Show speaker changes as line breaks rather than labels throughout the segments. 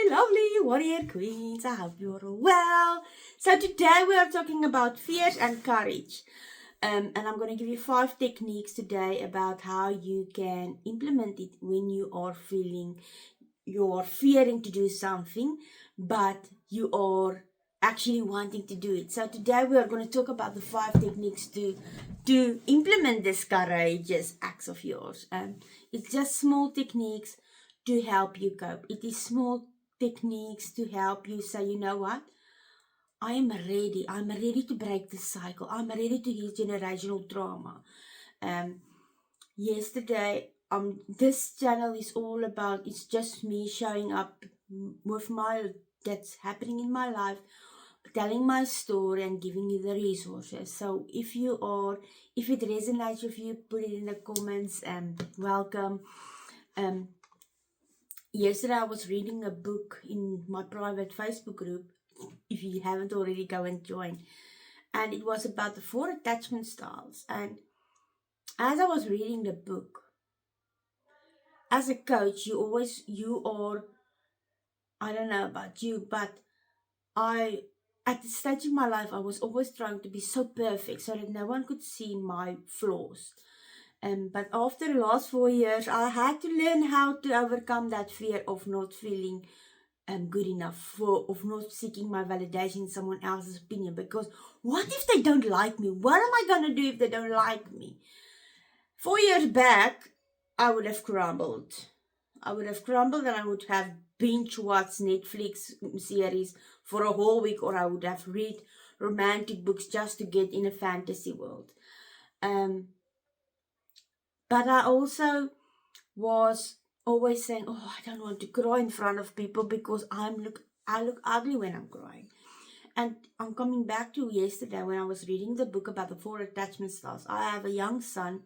lovely warrior queens. I hope you're all well. So today we are talking about fears and courage. And I'm going to give you 5 techniques today about how you can implement it when you are feeling you're fearing to do something, but you are actually wanting to do it. So today we are going to talk about the 5 techniques to implement this courageous acts of yours. It's just small techniques to help you cope. It is small techniques to help you say, you know what? I am ready. I'm ready to break this cycle. I'm ready to heal generational trauma. Yesterday, this channel is all about, it's just me showing up with that's happening in my life, telling my story and giving you the resources. So if it resonates with you, put it in the comments and welcome. Yesterday I was reading a book in my private Facebook group. If you haven't already, go and join. And it was about the 4 attachment styles. And as I was reading the book, as a coach, you are, I don't know about you, but at this stage in my life, I was always trying to be so perfect so that no one could see my flaws. But after the last 4 years, I had to learn how to overcome that fear of not feeling good enough, of not seeking my validation in someone else's opinion. Because what if they don't like me? What am I going to do if they don't like me? 4 years back, I would have crumbled. And I would have binge watched Netflix series for a whole week, or I would have read romantic books just to get in a fantasy world. But I also was always saying, oh, I don't want to cry in front of people because I look ugly when I'm crying. And I'm coming back to yesterday when I was reading the book about the 4 attachment styles. I have a young son,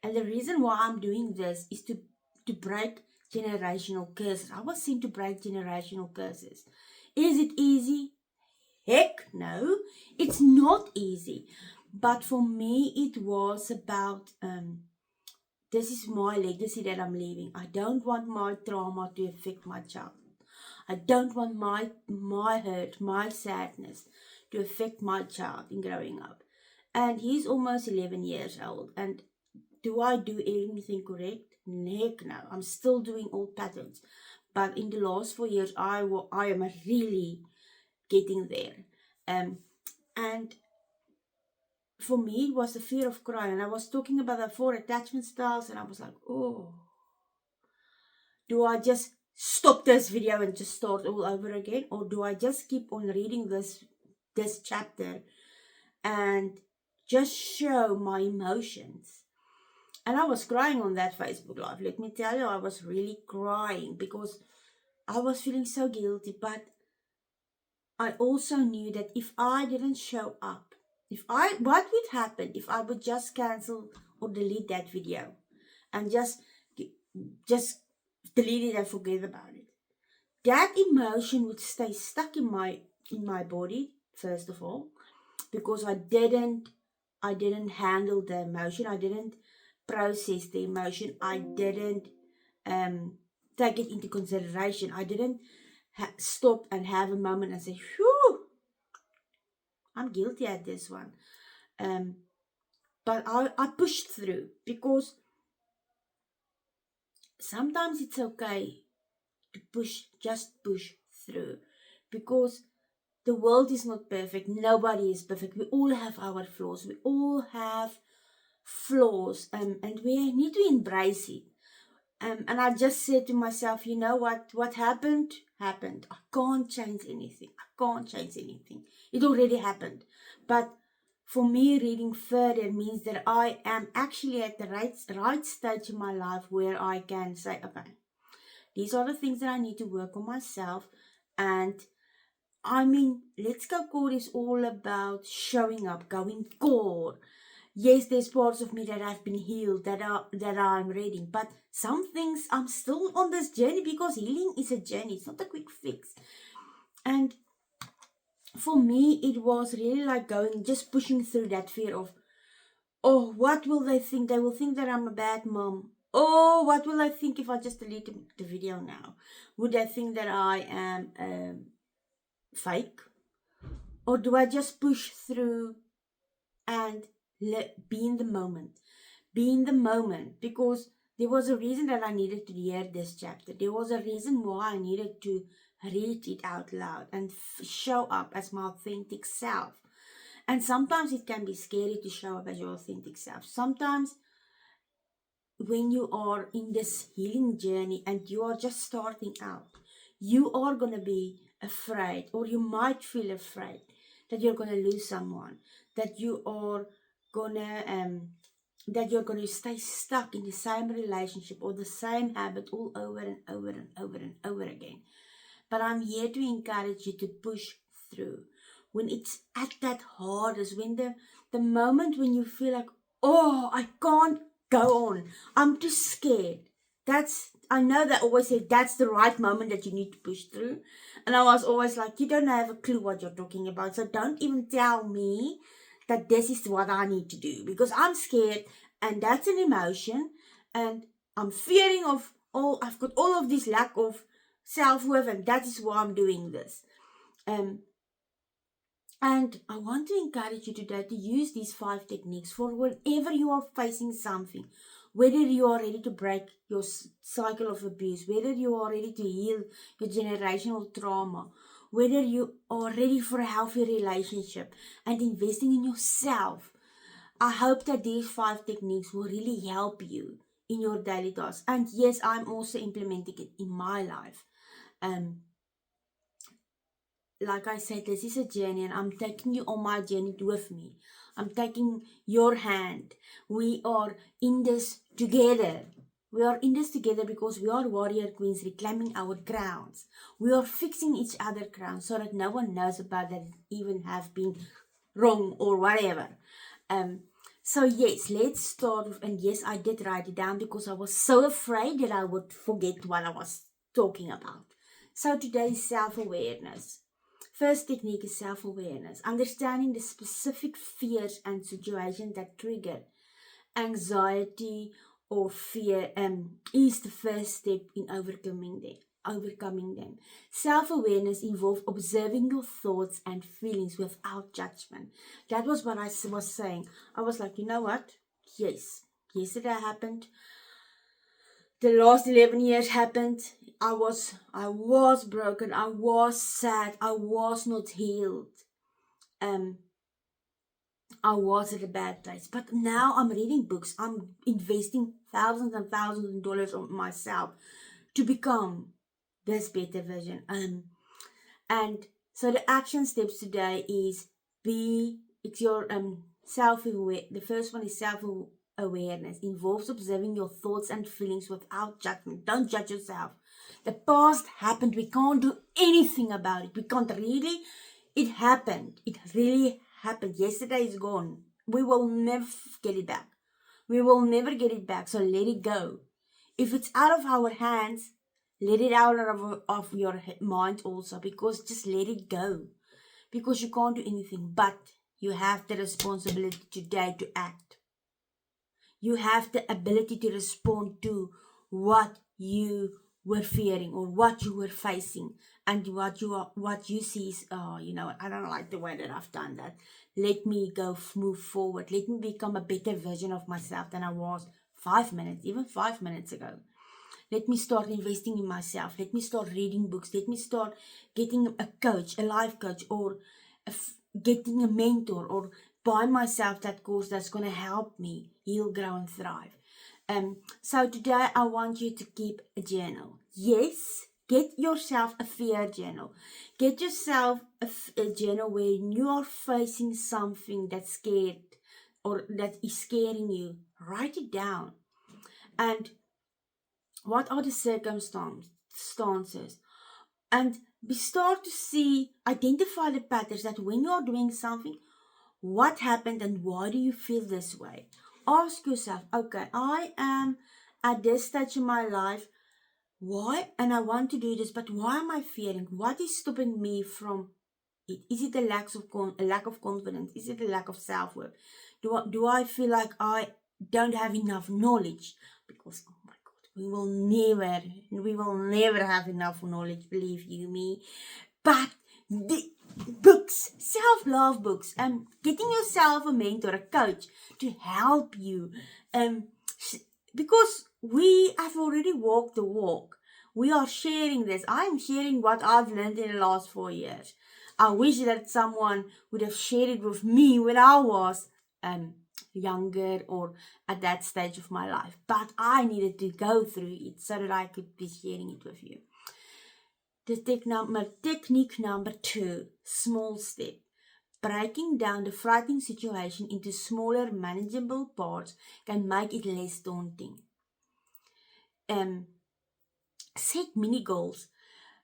and the reason why I'm doing this is to break generational curses. I was sent to break generational curses. Is it easy? Heck no, it's not easy. But for me, it was about this is my legacy that I'm leaving. I don't want my trauma to affect my child. I don't want my hurt, my sadness to affect my child in growing up. And he's almost 11 years old. And do I do anything correct? Heck no. I'm still doing old patterns. But in the last 4 years, I am really getting there. And for me, it was the fear of crying. And I was talking about the 4 attachment styles, and I was like, oh, do I just stop this video and just start all over again? Or do I just keep on reading this chapter and just show my emotions? And I was crying on that Facebook Live. Let me tell you, I was really crying because I was feeling so guilty. But I also knew that if I didn't show up, what would happen if I would just cancel or delete that video and just delete it and forget about it? That emotion would stay stuck in my body, first of all, because I didn't handle the emotion. I didn't process the emotion. I didn't take it into consideration. I didn't stop and have a moment and say, whew, I'm guilty at this one. But I pushed through, because sometimes it's okay to just push through, because the world is not perfect. Nobody is perfect. We all have our flaws. We all have flaws, and we need to embrace it. And I just said to myself, you know what happened? I can't change anything. It already happened. But for me, reading further means that I am actually at the right stage in my life where I can say, okay, these are the things that I need to work on myself. And I mean, Let's Go Core is all about showing up, going core. Yes, there's parts of me that have been healed, that I'm ready. But some things I'm still on this journey, because healing is a journey. It's not a quick fix. And for me, it was really like pushing through that fear of, oh, what will they think? They will think that I'm a bad mom. Oh, what will I think if I just delete the video now? Would I think that I am fake? Or do I just push through and be in the moment? Be in the moment, because there was a reason that I needed to hear this chapter. There was a reason why I needed to read it out loud and show up as my authentic self. And sometimes it can be scary to show up as your authentic self. Sometimes when you are in this healing journey and you are just starting out, you are going to be afraid, or you might feel afraid that you're going to lose someone, that you are going to that you're going to stay stuck in the same relationship or the same habit all over and over and over and over again. But I'm here to encourage you to push through. When it's at that hardest, when the moment when you feel like, oh, I can't go on, I'm too scared. I know they always say that's the right moment that you need to push through. And I was always like, you don't have a clue what you're talking about. So don't even tell me that this is what I need to do, because I'm scared, and that's an emotion. And I'm fearing of I've got all of this lack of self-worth, and that is why I'm doing this. And I want to encourage you today to use these 5 techniques for whenever you are facing something, whether you are ready to break your cycle of abuse, whether you are ready to heal your generational trauma, whether you are ready for a healthy relationship and investing in yourself. I hope that these 5 techniques will really help you in your daily tasks. And yes, I'm also implementing it in my life. Like I said, this is a journey, and I'm taking you on my journey with me. I'm taking your hand. We are in this together. We are in this together because we are warrior queens reclaiming our crowns. We are fixing each other crowns so that no one knows about that even have been wrong or whatever. So yes, let's start with, and yes, I did write it down because I was so afraid that I would forget what I was talking about. So today is self-awareness. First technique is self-awareness, understanding the specific fears and situations that trigger anxiety or fear is the first step in overcoming them. Self-awareness involves observing your thoughts and feelings without judgment. That was what I was saying. I was like, you know what? Yes, yesterday happened. The last 11 years happened. I was broken. I was sad. I was not healed. I was at a bad place. But now I'm reading books. I'm investing thousands and thousands of dollars on myself to become this better version. And so the action steps today is it's your self-aware. The first one is self-awareness. Involves observing your thoughts and feelings without judgment. Don't judge yourself. The past happened. We can't do anything about it. We can't really. It happened. It really happened. Yesterday is gone. We will never get it back. We will never get it back. So let it go. If it's out of our hands, let it out of your mind also, because just let it go. Because you can't do anything, but you have the responsibility today to act. You have the ability to respond to what you were fearing or what you were facing, and what you see is, I don't like the way that I've done that. Let me move forward. Let me become a better version of myself than I was 5 minutes, even 5 minutes ago. Let me start investing in myself. Let me start reading books. Let me start getting a coach, a life coach, or getting a mentor, or buy myself that course that's going to help me heal, grow, and thrive. So today I want you to keep a journal. Yes, get yourself a fear journal. Get yourself a journal where you are facing something that's scared or that is scaring you. Write it down. And what are the circumstances? And we start to identify the patterns that when you are doing something, what happened and why do you feel this way? Ask yourself, okay, I am at this stage in my life. Why? And I want to do this, but why am I fearing? What is stopping me from it? Is it a lack of confidence? Is it a lack of self-worth? Do I feel like I don't have enough knowledge? Because We will never have enough knowledge, believe you me. But the books, self-love books, getting yourself a mentor, a coach to help you, because we have already walked the walk. We are sharing this. I'm sharing what I've learned in the last 4 years. I wish that someone would have shared it with me when I was younger or at that stage of my life. But I needed to go through it so that I could be sharing it with you. The technique number 2, small step. Breaking down the frightening situation into smaller, manageable parts can make it less daunting. Set mini goals.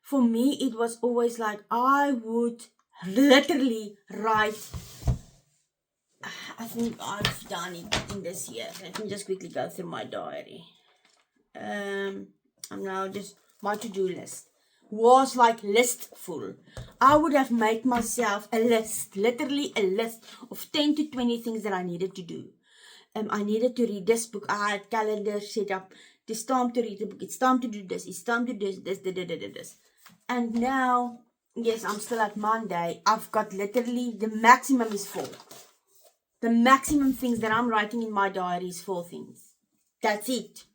For me, it was always like I would literally write. I think I've done it in this year. Let me just quickly go through my diary. I'm now just my to-do list was like list full. I would have made myself a list, literally a list of 10 to 20 things that I needed to do. I needed to read this book. I had calendar set up. It's time to read the book. It's time to do this. It's time to do this. And now, yes, I'm still at Monday. I've got literally the maximum is 4. The maximum things that I'm writing in my diary is 4 things. That's it.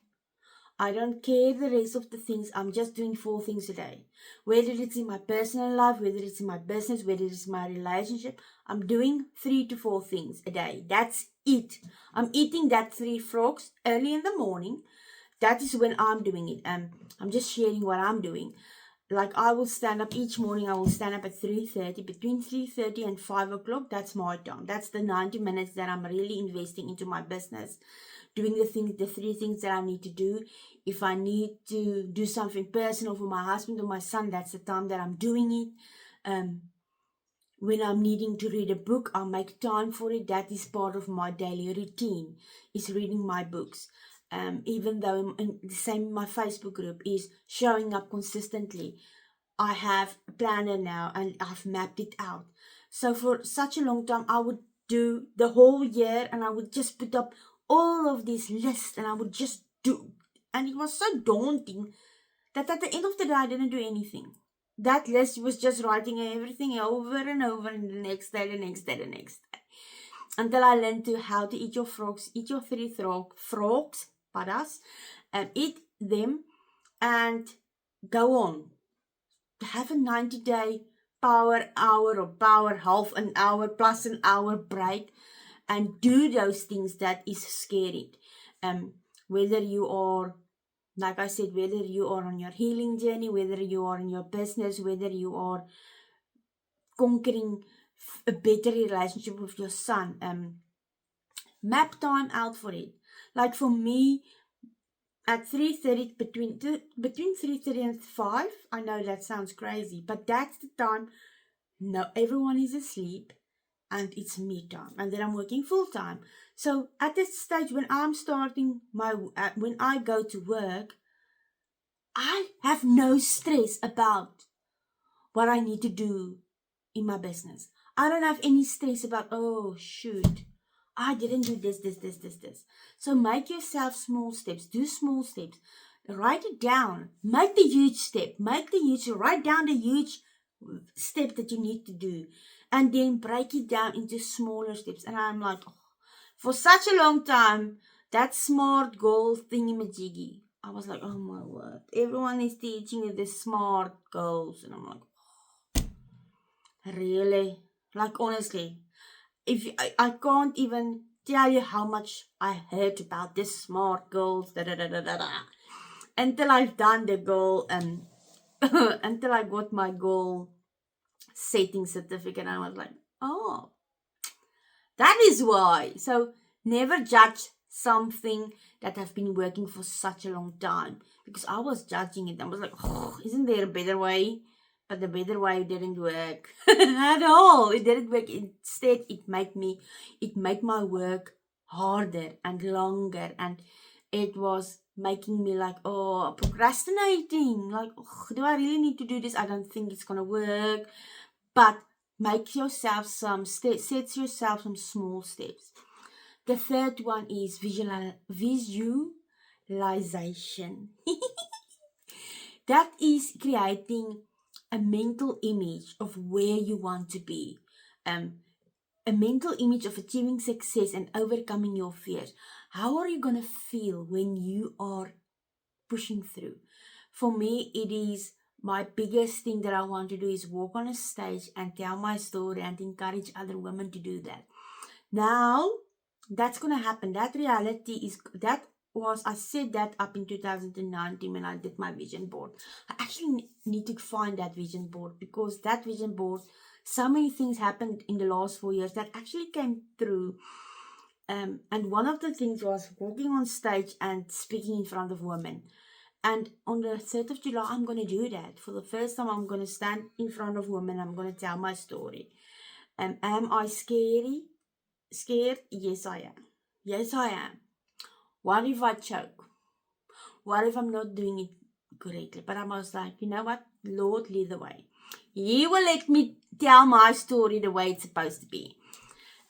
I don't care the rest of the things. I'm just doing 4 things a day. Whether it's in my personal life, whether it's in my business, whether it's my relationship, I'm doing 3 to 4 things a day. That's it. I'm eating that 3 frogs early in the morning. That is when I'm doing it. I'm just sharing what I'm doing. Like I will stand up each morning. I will stand up at 3:30. Between 3:30 and 5 o'clock, that's my time. That's the 90 minutes that I'm really investing into my business. Doing the 3 things that I need to do. If I need to do something personal for my husband or my son, that's the time that I'm doing it. When I'm needing to read a book, I'll make time for it. That is part of my daily routine, is reading my books. Even though the same in my Facebook group is showing up consistently. I have a planner now and I've mapped it out. So for such a long time, I would do the whole year and I would just put up all of these lists and I would just do. And it was so daunting that at the end of the day, I didn't do anything. That list was just writing everything over and over and the next day. Until I learned how to eat your frogs, eat your 3 frogs, paras, and eat them and go on. Have a 90-day power hour or power half an hour plus an hour break and do those things that is scary. Whether you are, like I said, whether you are on your healing journey, whether you are in your business, whether you are conquering a better relationship with your son, map time out for it. Like for me, at 3:30, between 3:30 and 5, I know that sounds crazy, but that's the time. No, everyone is asleep, and it's me time, and then I'm working full time. So at this stage, when I'm starting when I go to work, I have no stress about what I need to do in my business. I don't have any stress about, oh shoot, I didn't do this. So make yourself small steps. Do small steps. Write it down. Make the huge step. Write down the huge step that you need to do. And then break it down into smaller steps. And I'm like, oh, for such a long time, that SMART goal thingy-majiggy, I was like, oh my word. Everyone is teaching you the SMART goals. And I'm like, really? Like, honestly, I can't even tell you how much I heard about this SMART goals, until I've done the goal and until I got my goal setting certificate. And I was like, oh, that is why. So never judge something that have been working for such a long time, because I was judging it. I was like, oh, isn't there a better way? But the better way didn't work at all. It didn't work. Instead, it made my work harder and longer, and it was making me like, oh, procrastinating. Like, oh, do I really need to do this? I don't think it's gonna work. But set yourself some small steps. The third one is visualization. visualization. That is creating a mental image of where you want to be. Um, a mental image of achieving success and overcoming your fears. How are you going to feel when you are pushing through? For me, it is my biggest thing that I want to do is walk on a stage and tell my story and encourage other women to do that. Now, that's going to happen. That reality is, I said that up in 2019 when I did my vision board. I actually need to find that vision board, because that vision board, so many things happened in the last 4 years that actually came through. And one of the things was walking on stage and speaking in front of women. And on the 3rd of July, I'm going to do that. For the first time, I'm going to stand in front of women. I'm going to tell my story. Am I scared? Yes, I am. Yes, I am. What if I choke? What if I'm not doing it correctly? But I was like, you know what? Lord, lead the way. He will let me tell my story the way it's supposed to be.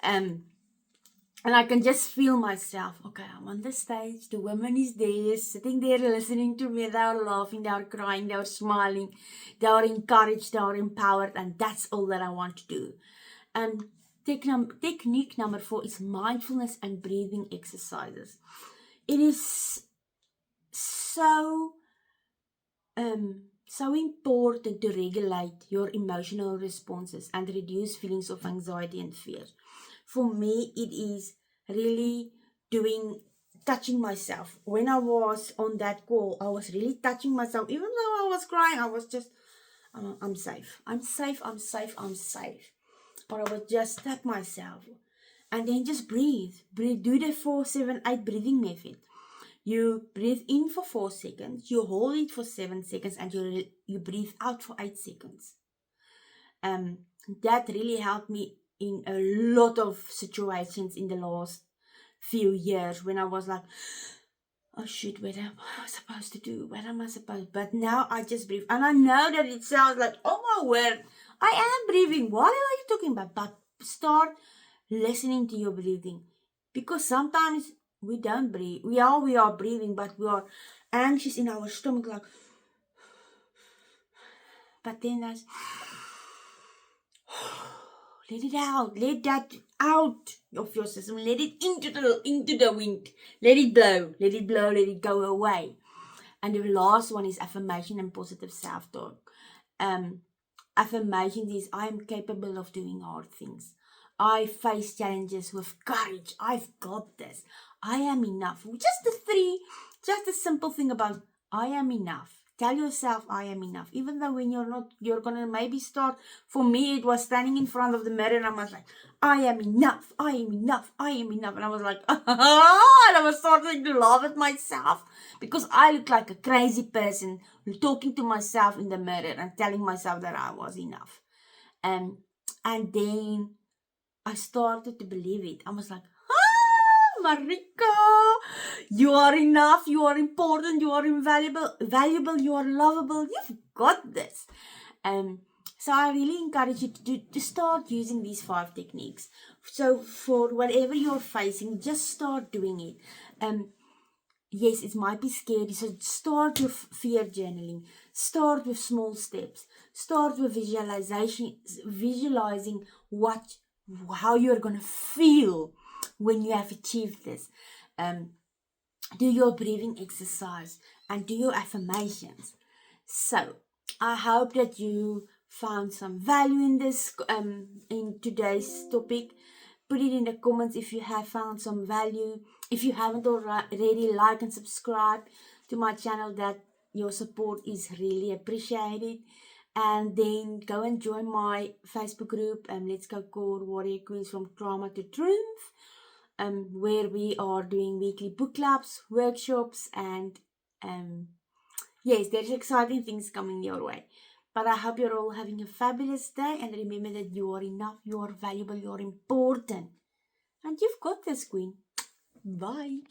And I can just feel myself. Okay, I'm on the stage. The woman is there, sitting there listening to me. They are laughing, they are crying, they are smiling, they are encouraged, they are empowered. And that's all that I want to do. Technique number 4 is mindfulness and breathing exercises. It is so important to regulate your emotional responses and reduce feelings of anxiety and fear. For me, it is really touching myself. When I was on that call, I was really touching myself. Even though I was crying, I was just, I'm safe. I'm safe, I'm safe, I'm safe. Or I would just tap myself. And then just breathe. Do the 4-7-8 breathing method. You breathe in for 4 seconds, you hold it for 7 seconds, and you breathe out for 8 seconds. That really helped me in a lot of situations in the last few years when I was like, oh shit, what am I supposed to do? What am I supposed? But now I just breathe. And I know that it sounds like, oh my word, I am breathing. What are you talking about? But start listening to your breathing. Because sometimes we don't breathe. We are breathing, but we are anxious in our stomach, like. But then that's, let it out. Let that out of your system. Let it into the wind. Let it blow. Let it blow. Let it go away. And the last one is affirmation and positive self-talk. Affirmation is, I am capable of doing hard things. I face challenges with courage. I've got this. I am enough. Just a simple thing about I am enough. Tell yourself I am enough. Even though when you're not, you're going to maybe start. For me, it was standing in front of the mirror and I was like, I am enough. I am enough. I am enough. And I was like, and I was starting to laugh at myself because I looked like a crazy person talking to myself in the mirror and telling myself that I was enough. And then I started to believe it. I was like, Marika, you are enough, you are important, you are valuable, you are lovable, you've got this. So I really encourage you to start using these 5 techniques. So for whatever you're facing, just start doing it. Yes, it might be scary, so start with fear journaling. Start with small steps. Start with visualizing how you're going to feel when you have achieved this. Do your breathing exercise and do your affirmations. So I hope that you found some value in this in today's topic. Put it in the comments if you have found some value. If you haven't already, like and subscribe to my channel. That your support is really appreciated. And then go and join my Facebook group, Let's Go Core Warrior Queens from Trauma to Triumph, where we are doing weekly book clubs, workshops, and yes, there's exciting things coming your way. But I hope you're all having a fabulous day, and remember that you are enough, you are valuable, you are important, and you've got this, Queen. Bye.